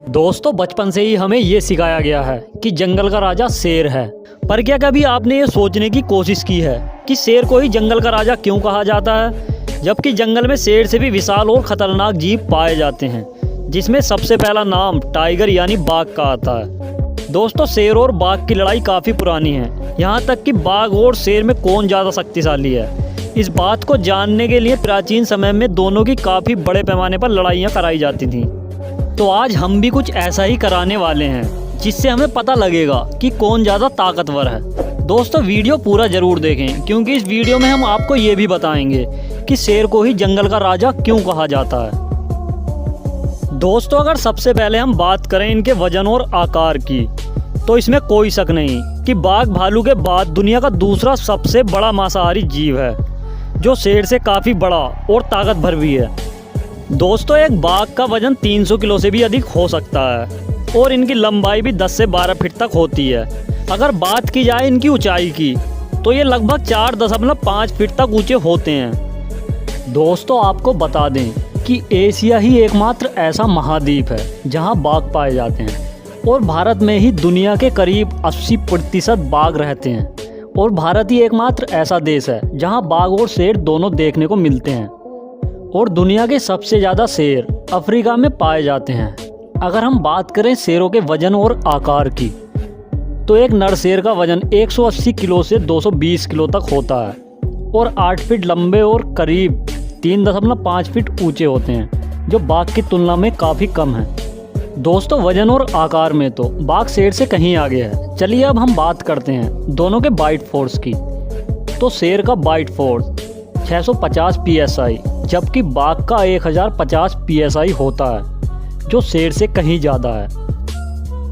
दोस्तों बचपन से ही हमें ये सिखाया गया है कि जंगल का राजा शेर है। पर क्या कभी आपने ये सोचने की कोशिश की है कि शेर को ही जंगल का राजा क्यों कहा जाता है, जबकि जंगल में शेर से भी विशाल और खतरनाक जीव पाए जाते हैं, जिसमें सबसे पहला नाम टाइगर यानी बाघ का आता है। दोस्तों शेर और बाघ की लड़ाई काफ़ी पुरानी है, यहाँ तक कि बाघ और शेर में कौन ज़्यादा शक्तिशाली है। इस बात को जानने के लिए प्राचीन समय में दोनों की काफ़ी बड़े पैमाने पर लड़ाइयाँ कराई जाती थीं। तो आज हम भी कुछ ऐसा ही कराने वाले हैं, जिससे हमें पता लगेगा कि कौन ज़्यादा ताकतवर है। दोस्तों वीडियो पूरा ज़रूर देखें, क्योंकि इस वीडियो में हम आपको ये भी बताएंगे कि शेर को ही जंगल का राजा क्यों कहा जाता है। दोस्तों अगर सबसे पहले हम बात करें इनके वजन और आकार की, तो इसमें कोई शक नहीं कि बाघ भालू के बाद दुनिया का दूसरा सबसे बड़ा मांसाहारी जीव है, जो शेर से काफ़ी बड़ा और ताकतवर भी है। दोस्तों एक बाघ का वजन 300 किलो से भी अधिक हो सकता है और इनकी लंबाई भी 10 से 12 फीट तक होती है। अगर बात की जाए इनकी ऊंचाई की, तो ये लगभग 4.5 फीट तक ऊंचे होते हैं। दोस्तों आपको बता दें कि एशिया ही एकमात्र ऐसा महाद्वीप है जहां बाघ पाए जाते हैं और भारत में ही दुनिया के करीब 80% बाघ रहते हैं। और भारत ही एकमात्र ऐसा देश है जहां बाघ और शेर दोनों देखने को मिलते हैं। और दुनिया के सबसे ज़्यादा शेर अफ्रीका में पाए जाते हैं। अगर हम बात करें शेरों के वजन और आकार की, तो एक नर शेर का वजन 180 किलो से 220 किलो तक होता है और 8 फीट लंबे और करीब 3.5 फीट ऊंचे होते हैं, जो बाघ की तुलना में काफ़ी कम है। दोस्तों वजन और आकार में तो बाघ शेर से कहीं आगे है। चलिए अब हम बात करते हैं दोनों के बाइट फोर्स की। तो शेर का बाइट फोर्स 650 psi, जबकि बाघ का 1050 psi होता है, जो शेर से कहीं ज़्यादा है।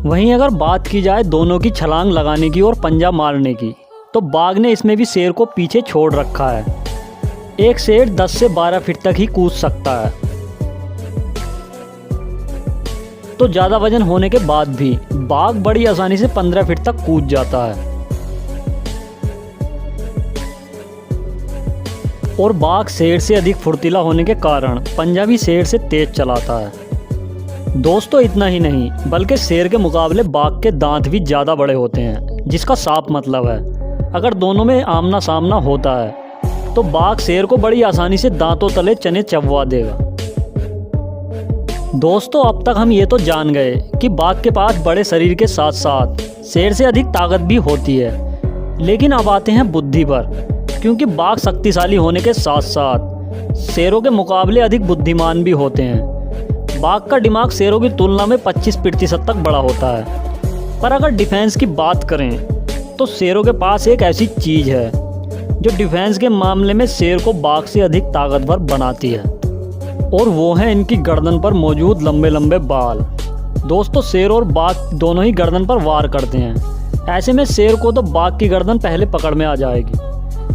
वहीं अगर बात की जाए दोनों की छलांग लगाने की और पंजा मारने की, तो बाघ ने इसमें भी शेर को पीछे छोड़ रखा है। एक शेर 10 से 12 फीट तक ही कूद सकता है। तो ज़्यादा वजन होने के बाद भी बाघ बड़ी आसानी से 15 फीट तक कूद जाता है। और बाघ शेर से अधिक फुर्तीला होने के कारण पंजा भी शेर से तेज चलाता है। दोस्तों इतना ही नहीं, बल्कि शेर के मुकाबले बाघ के दांत भी ज़्यादा बड़े होते हैं, जिसका साफ मतलब है अगर दोनों में आमना सामना होता है तो बाघ शेर को बड़ी आसानी से दांतों तले चने चबवा देगा। दोस्तों अब तक हम ये तो जान गए कि बाघ के पास बड़े शरीर के साथ साथ शेर से अधिक ताकत भी होती है। लेकिन अब आते हैं बुद्धि पर, क्योंकि बाघ शक्तिशाली होने के साथ साथ शेरों के मुकाबले अधिक बुद्धिमान भी होते हैं। बाघ का दिमाग शेरों की तुलना में 25% तक बड़ा होता है। पर अगर डिफेंस की बात करें, तो शेरों के पास एक ऐसी चीज़ है जो डिफेंस के मामले में शेर को बाघ से अधिक ताकतवर बनाती है, और वो है इनकी गर्दन पर मौजूद लंबे लंबे बाल। दोस्तों शेर और बाघ दोनों ही गर्दन पर वार करते हैं। ऐसे में शेर को तो बाघ की गर्दन पहले पकड़ में आ जाएगी,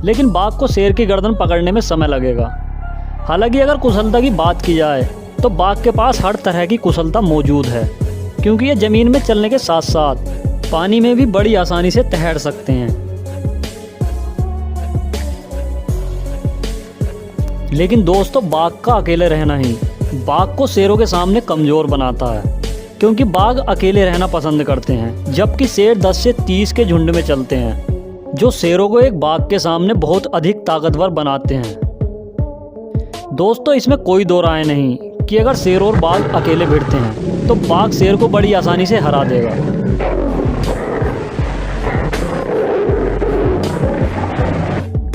लेकिन बाघ को शेर की गर्दन पकड़ने में समय लगेगा। हालांकि अगर कुशलता की बात की जाए, तो बाघ के पास हर तरह की कुशलता मौजूद है, क्योंकि ये ज़मीन में चलने के साथ साथ पानी में भी बड़ी आसानी से तैर सकते हैं। लेकिन दोस्तों बाघ का अकेले रहना ही बाघ को शेरों के सामने कमज़ोर बनाता है, क्योंकि बाघ अकेले रहना पसंद करते हैं, जबकि शेर 10 से 30 के झुंड में चलते हैं, जो शेरों को एक बाघ के सामने बहुत अधिक ताकतवर बनाते हैं। दोस्तों इसमें कोई दो राय नहीं कि अगर शेर और बाघ अकेले भिड़ते हैं तो बाघ शेर को बड़ी आसानी से हरा देगा।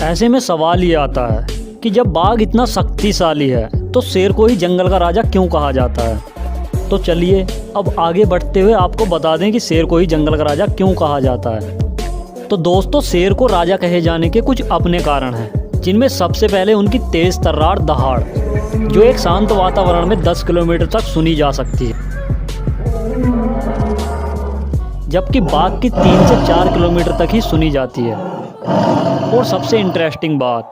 ऐसे में सवाल ये आता है कि जब बाघ इतना शक्तिशाली है तो शेर को ही जंगल का राजा क्यों कहा जाता है। तो चलिए अब आगे बढ़ते हुए आपको बता दें कि शेर को ही जंगल का राजा क्यों कहा जाता है। तो दोस्तों शेर को राजा कहे जाने के कुछ अपने कारण हैं, जिनमें सबसे पहले उनकी तेज तर्रार दहाड़, जो एक शांत वातावरण में 10 किलोमीटर तक सुनी जा सकती है, जबकि बाघ की 3 से 4 किलोमीटर तक ही सुनी जाती है। और सबसे इंटरेस्टिंग बात,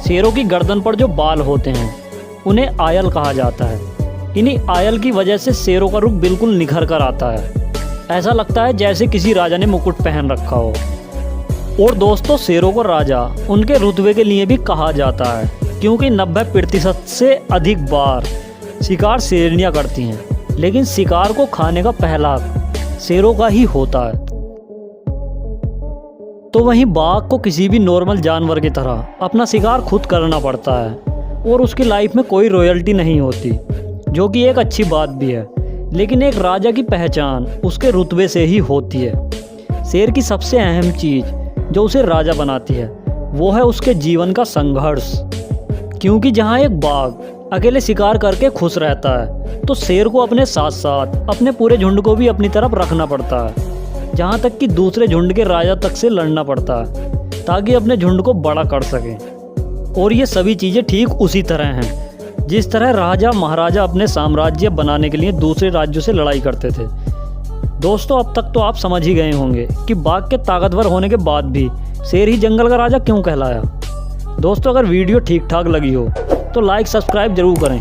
शेरों की गर्दन पर जो बाल होते हैं उन्हें आयल कहा जाता है। इन्हीं आयल की वजह से शेरों का रुख बिल्कुल निखर कर आता है। ऐसा लगता है जैसे किसी राजा ने मुकुट पहन रखा हो। और दोस्तों शेरों को राजा उनके रुतबे के लिए भी कहा जाता है, क्योंकि 90% से अधिक बार शिकार शेरनियाँ करती हैं। लेकिन शिकार को खाने का पहला हक शेरों का ही होता है। तो वहीं बाघ को किसी भी नॉर्मल जानवर की तरह अपना शिकार खुद करना पड़ता है और उसकी लाइफ में कोई रॉयल्टी नहीं होती, जो कि एक अच्छी बात भी है। लेकिन एक राजा की पहचान उसके रुतबे से ही होती है। शेर की सबसे अहम चीज़ जो उसे राजा बनाती है वो है उसके जीवन का संघर्ष, क्योंकि जहाँ एक बाघ अकेले शिकार करके खुश रहता है तो शेर को अपने साथ साथ अपने पूरे झुंड को भी अपनी तरफ रखना पड़ता है, जहाँ तक कि दूसरे झुंड के राजा तक से लड़ना पड़ता है ताकि अपने झुंड को बड़ा कर सके। और ये सभी चीज़ें ठीक उसी तरह हैं जिस तरह राजा महाराजा अपने साम्राज्य बनाने के लिए दूसरे राज्यों से लड़ाई करते थे। दोस्तों, अब तक तो आप समझ ही गए होंगे कि बाघ के ताकतवर होने के बाद भी शेर ही जंगल का राजा क्यों कहलाया। दोस्तों, अगर वीडियो ठीक ठाक लगी हो तो लाइक सब्सक्राइब जरूर करें।